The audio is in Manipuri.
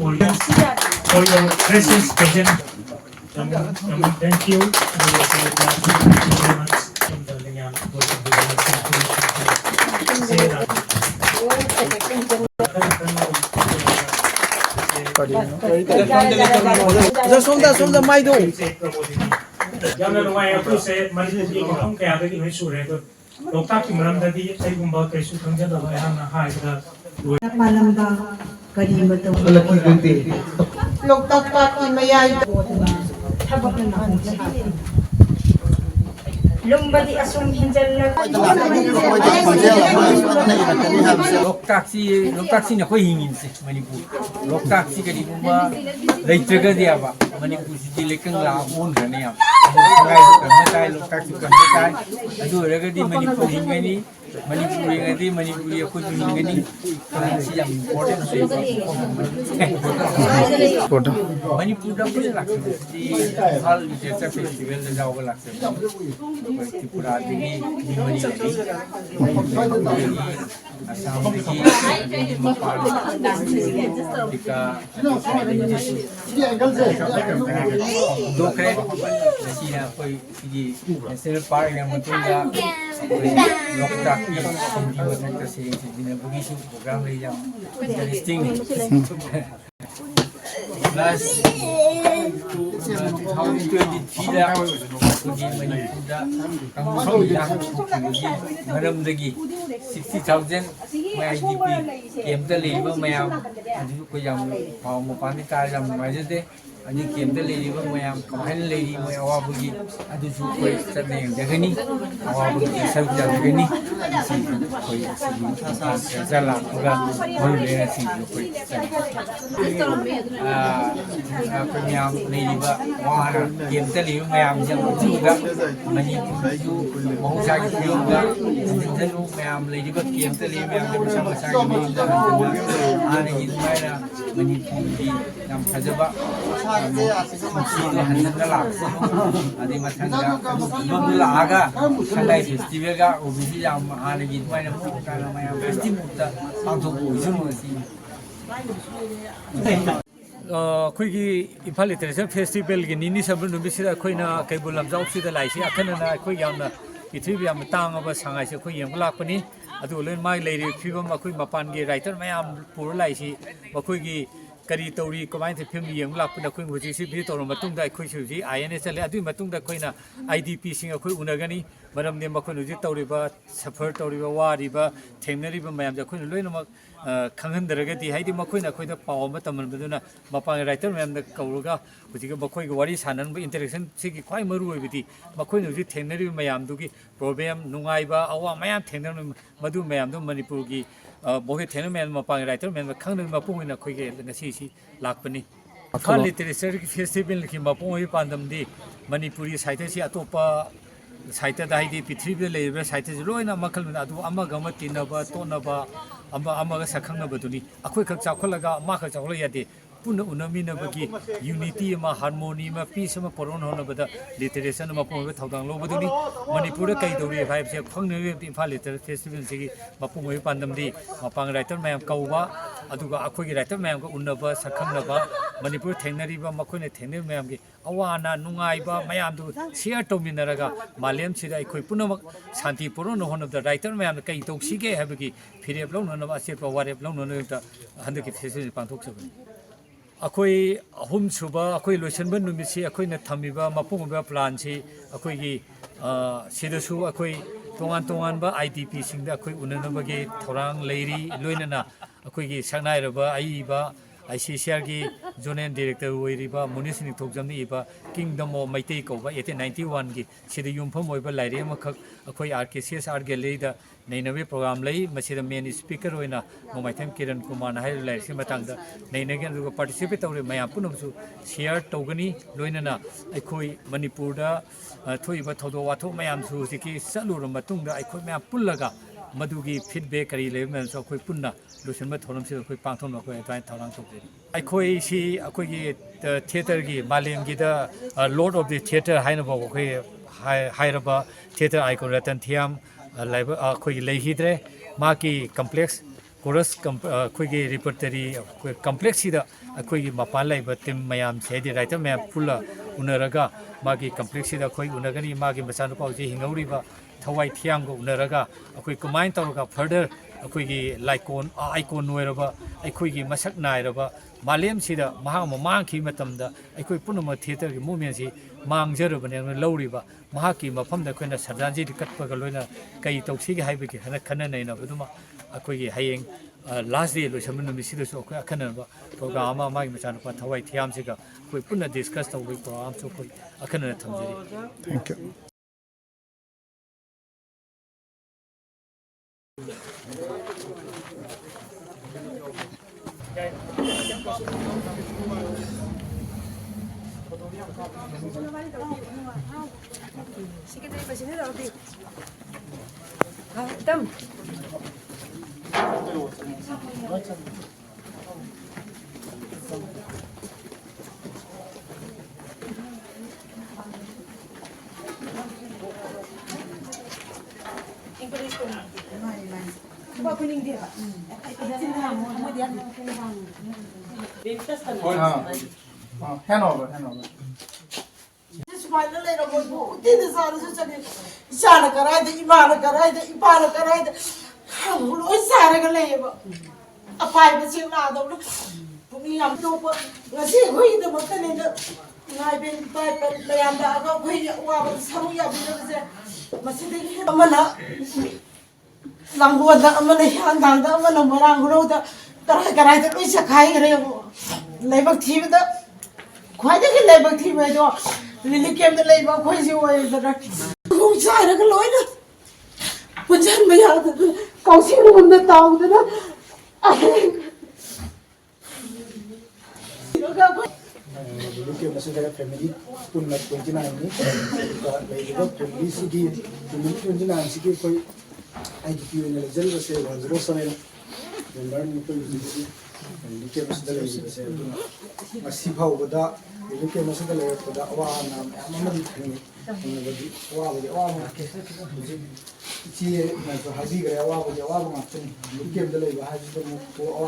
audience for your precious present. Thank you. Thank you very much. ꯁꯣꯝꯗ ꯃꯥꯏꯗꯣ ꯌꯥꯝꯅ ꯅꯨꯡꯉꯥꯏ ꯑꯩꯈꯣꯏꯁꯦ ꯃꯅꯤꯄꯨꯔꯒꯤ ꯃꯐꯝ ꯀꯌꯥꯗꯒꯤ ꯂꯣꯏ ꯁꯨꯔꯦ ꯑꯗꯣ ꯂꯣꯛꯇꯥꯛꯀꯤ ꯃꯔꯝꯗꯗꯤ ꯑꯩꯒꯨꯝꯕ ꯀꯩꯁꯨ ꯈꯪꯖꯗꯕ ꯑꯩꯍꯥꯛꯅ ꯍꯥꯏꯕꯗ ꯄꯥꯜꯂꯝꯕ ꯀꯔꯤ ꯃꯇꯧ ꯂꯣꯛꯇꯥꯛ ꯄꯥꯠꯀꯤ ꯃꯌꯥꯏꯗ ꯊꯕꯛꯅ lumba di asum hinjal ꯂꯣꯛꯇꯥꯛꯁꯤ ꯅꯈꯣꯏ ꯍꯤꯡꯉꯤꯁꯦ ꯃꯅꯤꯄꯨꯔ ꯂꯣꯛꯇꯥꯛꯁꯤ ꯀꯔꯤꯒꯨꯝꯕ ꯂꯩꯇ꯭ꯔꯒꯗꯤ ꯌꯥꯕ ꯃꯅꯤꯄꯨꯔꯁꯤꯗꯤ ꯂꯩꯀꯪ ꯂꯥꯛꯑ ꯑꯣꯟꯈ꯭ꯔꯅꯤ ꯌꯥꯝ ꯁꯉꯥꯏꯁꯨ ꯀꯟꯕ ꯇꯥꯏ ꯂꯣꯛꯇꯥꯛꯁꯨ ꯀꯟꯕ ꯇꯥꯏ ꯑꯗꯨ ꯑꯣꯏꯔꯒꯗꯤ ꯃꯅꯤꯄꯨꯔ ꯍꯤꯡꯒꯅꯤ ꯃꯅꯤꯄꯨꯔ ꯍꯤꯡꯉꯗꯤ ꯃꯅꯤꯄꯨꯔꯤ ꯑꯩꯈꯣꯏꯁꯨ ꯍꯤꯡꯒꯅꯤ ꯁꯤ ꯌꯥꯝ ꯏꯝꯄꯣꯔꯇꯦꯟ ꯑꯣꯏꯕ ꯃꯅꯤꯄꯨꯔꯗ ꯑꯩꯈꯣꯏꯅ ꯂꯥꯛꯆꯕꯁꯤꯗꯤ ꯏꯝꯐꯥꯜ ꯂꯤꯇꯔꯦꯆꯔ ꯐꯦꯁꯇꯤꯚꯦꯜꯗ ꯌꯥꯎꯕ ꯂꯥꯛꯆꯕꯅꯤ ꯑꯩꯈꯣꯏ ꯇ꯭ꯔꯤꯄꯨꯔꯥꯗꯒꯤ ꯃꯤ ꯃꯔꯤ ꯂꯩ ꯑꯁꯥꯝꯗꯒꯤ ꯑꯗꯒꯤ ꯃꯄꯥꯟ ꯑꯐ꯭ꯔꯤꯀꯥ ꯍꯧꯗꯣꯛꯈ꯭ꯔꯦ ꯉꯁꯤꯅ ꯑꯩꯈꯣꯏ ꯁꯤꯒꯤ ꯅꯦꯁꯅꯦꯜ ꯄꯥꯔꯛ ꯌꯥꯝ ꯃꯇꯨꯡꯗ ꯑꯩꯈꯣꯏ ꯂꯣꯛꯇꯥꯛꯀꯤ ꯁꯤꯡꯒꯤ ꯃꯊꯛꯇ ꯁꯦꯡ ꯁꯤꯖꯤꯟꯅꯕꯒꯤꯁꯨ ꯄ꯭ꯔꯣꯒ꯭ꯔꯥꯝ ꯂꯩ ꯌꯥꯝ ꯏꯟꯇꯔꯦꯁꯇꯤꯡ ꯄ꯭ꯂꯁ 2023ꯗ ꯑꯩꯈꯣꯏꯒꯤ ꯃꯅꯤꯄꯨꯔꯗ ꯀꯥꯡꯂꯨꯞ ꯏꯔꯥꯡ ꯊꯣꯛꯈꯤꯕꯒꯤ ꯃꯔꯝꯗꯒꯤ 60,000 IDP ꯀꯦꯝꯞꯇ ꯂꯩꯔꯤꯕ ꯃꯌꯥꯝ ꯑꯗꯨꯁꯨ ꯑꯩꯈꯣꯏ ꯌꯥꯝ ꯄꯥꯎ ꯃꯄꯥꯟꯗ ꯇꯥꯔ ꯌꯥꯝ ꯅꯨꯡꯉꯥꯏꯖꯗꯦ ꯑꯗꯨ ꯀꯦꯝꯞꯇ ꯂꯩꯔꯤꯕ ꯃꯌꯥꯝ ꯀꯃꯥꯏꯅ ꯂꯩꯔꯤ ꯃꯣꯏ ꯑꯋꯥꯕꯒꯤ ꯑꯗꯨꯁꯨ ꯑꯩꯈꯣꯏ ꯆꯠꯅ ꯌꯦꯡꯖꯒꯅꯤ ꯑꯋꯥꯕꯒꯤ ꯁꯔꯨꯛ ꯌꯥꯖꯒꯅꯤ ꯑꯩꯈꯣꯏ ꯁꯤꯒꯤ ꯂꯥꯛꯄꯒ ꯃꯔꯨ ꯂꯩꯅ ꯁꯤꯡꯁꯨ ꯑꯩꯈꯣꯏ ꯑꯩꯈꯣꯏ ꯃꯌꯥꯝ ꯂꯩꯔꯤꯕ ꯋꯥꯅ ꯀꯦꯝꯞꯇ ꯂꯩꯔꯤꯕ ꯃꯌꯥꯝꯁꯤꯡ ꯑꯗꯨꯒ ꯃꯅꯤꯄꯨꯔꯗꯁꯨ ꯃꯍꯧꯁꯥꯒꯤ ꯐꯤꯕꯝꯗ ꯍꯟꯖꯤꯟꯖꯅꯨ ꯃꯌꯥꯝ ꯂꯩꯔꯤꯕ ꯀꯦꯝꯞꯇ ꯂꯩꯔꯤꯕ ꯃꯌꯥꯝꯁꯦ ꯃꯁꯥ ꯃꯁꯥꯒꯤ ꯃꯌꯨꯝꯗ ꯍꯟꯖꯤꯟꯅ ꯍꯥꯟꯅꯒꯤ ꯑꯗꯨꯃꯥꯏꯅ ꯃꯅꯤꯄꯨꯔꯒꯤ ꯌꯥꯝ ꯐꯖꯕ ꯅꯨꯡꯁꯤꯕ ꯍꯟꯖꯤꯟꯅ ꯂꯥꯛꯁꯅꯨ ꯑꯗꯩ ꯃꯊꯪꯗ ꯑꯗꯣꯝꯗ ꯂꯥꯛꯑꯒ ꯁꯉꯥꯏ ꯐꯦꯁꯇꯤꯚꯦꯜꯒ ꯎꯕꯁꯤ ꯌꯥꯝ ꯍꯥꯟꯅꯒꯤ ꯑꯗꯨꯃꯥꯏꯅ ꯀꯥꯟꯅ ꯃꯌꯥꯝ ꯐꯦꯁꯇꯤꯚꯦꯜꯗ ꯄꯥꯡꯊꯣꯛꯄ ꯑꯣꯏꯁꯅꯨ ꯑꯁꯤ ꯑꯩꯈꯣꯏꯒꯤ ꯏꯝꯐꯥꯜ ꯂꯤꯇꯔꯦꯆꯔ ꯐꯦꯁꯇꯤꯚꯦꯜꯒꯤ ꯅꯤꯅꯤ ꯁꯨꯕ ꯅꯨꯃꯤꯠꯁꯤꯗ ꯑꯩꯈꯣꯏꯅ ꯀꯩꯕꯨꯜ ꯂꯝꯖꯥꯎꯁꯤꯗ ꯂꯥꯛꯏꯁꯤ ꯑꯈꯟꯅꯅ ꯑꯩꯈꯣꯏ ꯌꯥꯝꯅ ꯄ꯭ꯔꯤꯊꯤꯕꯤ ꯌꯥꯝꯅ ꯇꯥꯡꯉꯕ ꯁꯉꯥꯏꯁꯦ ꯑꯩꯈꯣꯏ ꯌꯦꯡꯕ ꯂꯥꯛꯄꯅꯤ ꯑꯗꯨꯒ ꯂꯣꯏꯅ ꯃꯥꯒꯤ ꯂꯩꯔꯤꯕ ꯐꯤꯕꯝ ꯑꯩꯈꯣꯏ ꯃꯄꯥꯟꯒꯤ ꯔꯥꯏꯇꯔ ꯃꯌꯥꯝ ꯄꯨꯔ ꯂꯥꯛꯏꯁꯤ ꯃꯈꯣꯏꯒꯤ ꯀꯔꯤ ꯇꯧꯔꯤ ꯀꯃꯥꯏꯅ ꯐꯤꯕꯝ ꯌꯦꯡꯕ ꯂꯥꯛꯄꯗ ꯑꯩꯈꯣꯏ ꯍꯧꯖꯤꯛꯁꯤ ꯚꯤꯖꯤꯠ ꯇꯧꯔꯕ ꯃꯇꯨꯡꯗ ꯑꯩꯈꯣꯏꯁꯨ ꯍꯧꯖꯤꯛ INA ꯆꯠꯂꯦ ꯑꯗꯨꯒꯤ ꯃꯇꯨꯡꯗ ꯑꯩꯈꯣꯏꯅ IDPꯁꯤꯡ ꯑꯩꯈꯣꯏ ꯎꯅꯒꯅꯤ ꯃꯔꯝꯗꯤ ꯃꯈꯣꯏꯅ ꯍꯧꯖꯤꯛ ꯇꯧꯔꯤꯕ ꯁꯐꯔ ꯇꯧꯔꯤꯕ ꯋꯥꯔꯤꯕ ꯊꯦꯡꯅꯔꯤꯕ ꯃꯌꯥꯝꯁꯦ ꯑꯩꯈꯣꯏꯅ ꯂꯣꯏꯅꯃꯛ ꯈꯪꯍꯟꯗꯔꯒꯗꯤ ꯍꯥꯏꯗꯤ ꯃꯈꯣꯏꯅ ꯑꯩꯈꯣꯏꯗ ꯄꯥꯎ ꯑꯃ ꯇꯝꯍꯟꯕꯗꯨꯅ ꯃꯄꯥꯟꯒꯤ ꯔꯥꯏꯇꯔ ꯃꯌꯥꯝꯗ ꯀꯧꯔꯒ ꯍꯧꯖꯤꯛ ꯃꯈꯣꯏꯒ ꯋꯥꯔꯤ ꯁꯥꯟꯅꯅꯕ ꯏꯟꯇꯔꯦꯛꯁꯟ ꯁꯤꯒꯤ ꯈ꯭ꯋꯥꯏ ꯃꯔꯨ ꯑꯣꯏꯕꯗꯤ ꯃꯈꯣꯏꯅ ꯍꯧꯖꯤꯛ ꯊꯦꯡꯅꯔꯤꯕ ꯃꯌꯥꯝꯗꯨꯒꯤ ꯄ꯭ꯔꯣꯕ꯭ꯂꯦꯝ ꯅꯨꯡꯉꯥꯏꯕ ꯑꯋꯥ ꯃꯌꯥꯝ ꯊꯦꯡꯅꯔꯤꯕ ꯃꯗꯨ ꯃꯌꯥꯝꯗꯨ ꯃꯅꯤꯄꯨꯔꯒꯤ ꯃꯈꯣꯏ ꯊꯦꯡꯅꯔꯤꯕ ꯃꯌꯥꯝ ꯃꯄꯥꯟꯒꯤ ꯔꯥꯏꯇꯔ ꯃꯌꯥꯝꯗ ꯈꯪꯅꯕ ꯃꯄꯨꯡ ꯑꯣꯏꯅ ꯑꯩꯈꯣꯏꯒꯤ ꯉꯁꯤꯁꯤ ꯂꯥꯛꯄꯅꯤ ꯏꯝꯐꯥꯜ ꯂꯤꯇꯔꯦꯆꯔꯒꯤ ꯐꯦꯁꯇꯤꯚꯦꯜꯒꯤ ꯃꯄꯨꯡ ꯑꯣꯏꯕ ꯄꯥꯟꯗꯝꯗꯤ ꯃꯅꯤꯄꯨꯔꯤ ꯁꯥꯍꯤꯇ꯭ꯌꯁꯤ ꯑꯇꯣꯞꯄ ꯁꯥꯍꯤꯇ꯭ꯌꯗ ꯍꯥꯏꯗꯤ ꯄ꯭ꯔꯤꯊꯤꯕꯤꯗ ꯂꯩꯔꯤꯕ ꯁꯥꯍꯤꯇ꯭ꯌꯁꯤ ꯂꯣꯏꯅ ꯃꯈꯜ ꯑꯗꯨ ꯑꯃꯒ ꯑꯃ ꯇꯤꯟꯅꯕ ꯇꯣꯠꯅꯕ ꯑꯃꯒ ꯁꯛꯈꯪꯅꯕꯗꯨꯅꯤ ꯑꯩꯈꯣꯏ ꯈꯛ ꯆꯥꯎꯈꯠꯂꯒ ꯑꯃꯈꯛ ꯆꯥꯎꯈꯠꯂ ꯌꯥꯗꯦ ꯄꯨꯟꯅ ꯎꯅꯃꯤꯟꯅꯕꯒꯤ ꯌꯨꯅꯤꯇꯤ ꯑꯃ ꯍꯥꯔꯃꯣꯅꯤ ꯑꯃ ꯄꯤꯁ ꯑꯃ ꯄꯨꯔꯛꯅ ꯍꯣꯠꯅꯕꯗ ꯂꯤꯇꯔꯦꯆꯔꯅ ꯃꯄꯨꯡ ꯑꯣꯏꯕ ꯊꯧꯗꯥꯡ ꯂꯧꯕꯗꯨꯅꯤ ꯃꯅꯤꯄꯨꯔꯗ ꯀꯩ ꯇꯧꯔꯤ ꯍꯥꯏꯕꯁꯦ ꯈꯪꯅꯔꯤꯕ ꯏꯝꯐꯥꯜ ꯂꯤꯇꯔꯦꯆꯔ ꯐꯦꯁꯇꯤꯚꯦꯜꯁꯤꯒꯤ ꯃꯄꯨꯡ ꯑꯣꯏꯕ ꯄꯥꯟꯗꯝꯗꯤ ꯃꯄꯥꯟ ꯔꯥꯏꯇꯔ ꯃꯌꯥꯝ ꯀꯧꯕ ꯑꯗꯨꯒ ꯑꯩꯈꯣꯏꯒꯤ ꯔꯥꯏꯇꯔ ꯃꯌꯥꯝꯒ ꯎꯅꯕ ꯁꯛꯈꯪꯅꯕ ꯃꯅꯤꯄꯨꯔ ꯊꯦꯡꯅꯔꯤꯕ ꯃꯈꯣꯏꯅ ꯊꯦꯡꯅꯔꯤꯕ ꯃꯌꯥꯝꯒꯤ ꯑꯋꯥ ꯑꯅꯥ ꯅꯨꯡꯉꯥꯏꯕ ꯃꯌꯥꯝꯗꯨ ꯁꯤꯌꯔ ꯇꯧꯃꯤꯟꯅꯔꯒ ꯃꯥꯂꯦꯝꯁꯤꯗ ꯑꯩꯈꯣꯏ ꯄꯨꯝꯅꯃꯛ ꯁꯥꯟꯇꯤ ꯄꯨꯔꯛꯅ ꯍꯣꯠꯅꯕꯗ ꯔꯥꯏꯇꯔ ꯃꯌꯥꯝꯅ ꯀꯩ ꯇꯧꯁꯤꯒꯦ ꯍꯥꯏꯕꯒꯤ ꯐꯤꯔꯦꯞ ꯂꯧꯅꯅꯕ ꯑꯆꯦꯠꯄ ꯋꯥꯔꯦꯞ ꯂꯧꯅꯅꯕ ꯍꯟꯗꯛꯀꯤ ꯐꯦꯁꯇꯤꯚꯦꯜ ꯄꯥꯡꯊꯣꯛꯆꯕꯅꯤ ꯑꯩꯈꯣꯏ ꯑꯍꯨꯝꯁꯨꯕ ꯑꯩꯈꯣꯏ ꯂꯣꯏꯁꯤꯟꯕ ꯅꯨꯃꯤꯠꯁꯤ ꯑꯩꯈꯣꯏꯅ ꯊꯝꯃꯤꯕ ꯃꯄꯨꯡ ꯑꯣꯏꯕ ꯄ꯭ꯂꯥꯟꯁꯤ ꯑꯩꯈꯣꯏꯒꯤ ꯁꯤꯗꯁꯨ ꯑꯩꯈꯣꯏ ꯇꯣꯉꯥꯟ ꯇꯣꯉꯥꯟꯕ IDPꯁꯤꯡꯗ ꯑꯩꯈꯣꯏ ꯎꯅꯅꯕꯒꯤ ꯊꯧꯔꯥꯡ ꯂꯩꯔꯤ ꯂꯣꯏꯅꯅ ꯑꯩꯈꯣꯏꯒꯤ ꯁꯛꯅꯥꯏꯔꯕ ꯑꯏꯕ ICCRꯒꯤ ꯖꯣꯅꯦꯜ ꯗꯤꯔꯦꯛꯇꯔ ꯑꯣꯏꯔꯤꯕ ꯃꯨꯅꯤꯁ ꯅꯤꯡꯊꯧꯖꯝꯅ ꯏꯕ ꯀꯤꯡꯗꯝ ꯑꯣꯐ ꯃꯩꯇꯩ ꯀꯧꯕ 1891ꯒꯤ ꯁꯤꯗ ꯌꯨꯝꯐꯝ ꯑꯣꯏꯕ ꯂꯥꯏꯔꯤꯛ ꯑꯃꯈꯛ ꯑꯩꯈꯣꯏ RKCS ꯑꯥꯔꯠ ꯒꯦꯂꯔꯤꯗ ꯅꯩꯅꯕꯒꯤ ꯄ꯭ꯔꯣꯒ꯭ꯔꯥꯝ ꯂꯩ ꯃꯁꯤꯗ ꯃꯦꯟ ꯁ꯭ꯄꯤꯀꯔ ꯑꯣꯏꯅ ꯅꯣꯡꯃꯥꯏꯊꯦꯝ ꯀꯤꯔꯟ ꯀꯨꯃꯥꯔꯅ ꯍꯥꯏꯔꯤꯕ ꯂꯥꯏꯔꯤꯛꯁꯤꯒꯤ ꯃꯇꯥꯡꯗ ꯅꯩꯅꯒꯅꯤ ꯑꯗꯨꯒ ꯄꯥꯔꯇꯤꯁꯤꯄꯦꯠ ꯇꯧꯔꯤꯕ ꯃꯌꯥꯝ ꯄꯨꯝꯅꯃꯛꯁꯨ ꯁꯤꯌꯔ ꯇꯧꯒꯅꯤ ꯂꯣꯏꯅꯅ ꯑꯩꯈꯣꯏ ꯃꯅꯤꯄꯨꯔꯗ ꯊꯣꯛꯏꯕ ꯊꯧꯗꯣꯛ ꯋꯥꯊꯣꯛ ꯃꯌꯥꯝꯁꯨ ꯍꯧꯖꯤꯛꯀꯤ ꯆꯠꯂꯨꯔꯕ ꯃꯇꯨꯡꯗ ꯑꯩꯈꯣꯏ ꯃꯌꯥꯝ ꯄꯨꯜꯂꯒ ꯃꯗꯨꯒꯤ ꯐꯤꯗꯕꯦꯛ ꯀꯔꯤ ꯂꯩꯕ ꯃꯌꯥꯝꯁꯨ ꯑꯩꯈꯣꯏ ꯄꯨꯟꯅ ꯂꯣꯏꯁꯤꯟꯕ ꯊꯧꯔꯝꯁꯤꯗ ꯑꯩꯈꯣꯏ ꯄꯥꯡꯊꯣꯛꯅꯕ ꯑꯩꯈꯣꯏ ꯑꯗꯨꯃꯥꯏꯅ ꯊꯧꯔꯥꯡ ꯇꯧꯖꯔꯤ ꯑꯩꯈꯣꯏꯁꯤ ꯑꯩꯈꯣꯏꯒꯤ ꯊꯤꯌꯦꯇꯔꯒꯤ ꯃꯥꯂꯦꯝꯒꯤꯗ ꯂꯣꯔꯗ ꯑꯣꯐ ꯗꯤ ꯊꯤꯌꯦꯇꯔ ꯍꯥꯏꯅꯐꯥꯎ ꯑꯩꯈꯣꯏ ꯍꯥꯏꯔꯕ ꯊꯤꯌꯦꯇꯔ ꯑꯥꯏꯀꯣꯟ ꯔꯇꯟ ꯊꯤꯌꯥꯝ ꯑꯩꯈꯣꯏꯒꯤ ꯂꯩꯈꯤꯗ꯭ꯔꯦ ꯃꯍꯥꯛꯀꯤ ꯀꯝꯄ꯭ꯂꯦꯛꯁ कोरस अखोई रिपर्टरी कम्प्लेक्स अखोई मपान लाइब टीम मैम से राइटर मैम पुला उनरगा मागी कम्प्लेक्स अखोई उनगनी मागी मचानुपाजी हिंगौरीब थवाई थियांग उनरगा अखोई कमाइन तौरगा फर्दर अखोई लाइकोन आइकोन ओइरब अखोई मसक नाइरब मालेम सिदा महांग मांगखि मतमदा अखोई पुनम थिएटर की मूवमेंट सि मांगजरबने लौरीब महाकी मफमदा अखोइना सरदांजी कटपगा लोइना कई तौसिगे हाइबगे हना खननैना बदुमा अखोई हयेंग लास्ट डे लोइसम नुमिसिदसु अखोई अखननबा प्रोग्राम मागी मचानुपा थवाई थियामसिगा अखोई पुनः डिस्कस तौबे प्रोग्राम सो अखोई अखनन थमजरी thank you Tâm. Apa kuning dia, Pak? hand over Smile later, boy. Did this all this? Shana Karada, Imana Karada, Ipana Karada. Who is Sarah labor? A pipe is in another. We have no one. Let's see who the mutton in the I've been pipe and Layanda. We are some of you. Masidi Amana Languada Amana Handa, Amana Marangroda, Tarakarata, which a kind of labor team. Quite a labor team. Lily came the labor crazy way the direction. Who tried a loiner? Put me out of the council on the town. I think. Look at the family, put like 29 minutes. Family city, 29 city for IDQ in the General say 107. The learning to use and look at the Masip Howada, you look at the layer for the Awana, Amman, see, Habiga, look at the labor has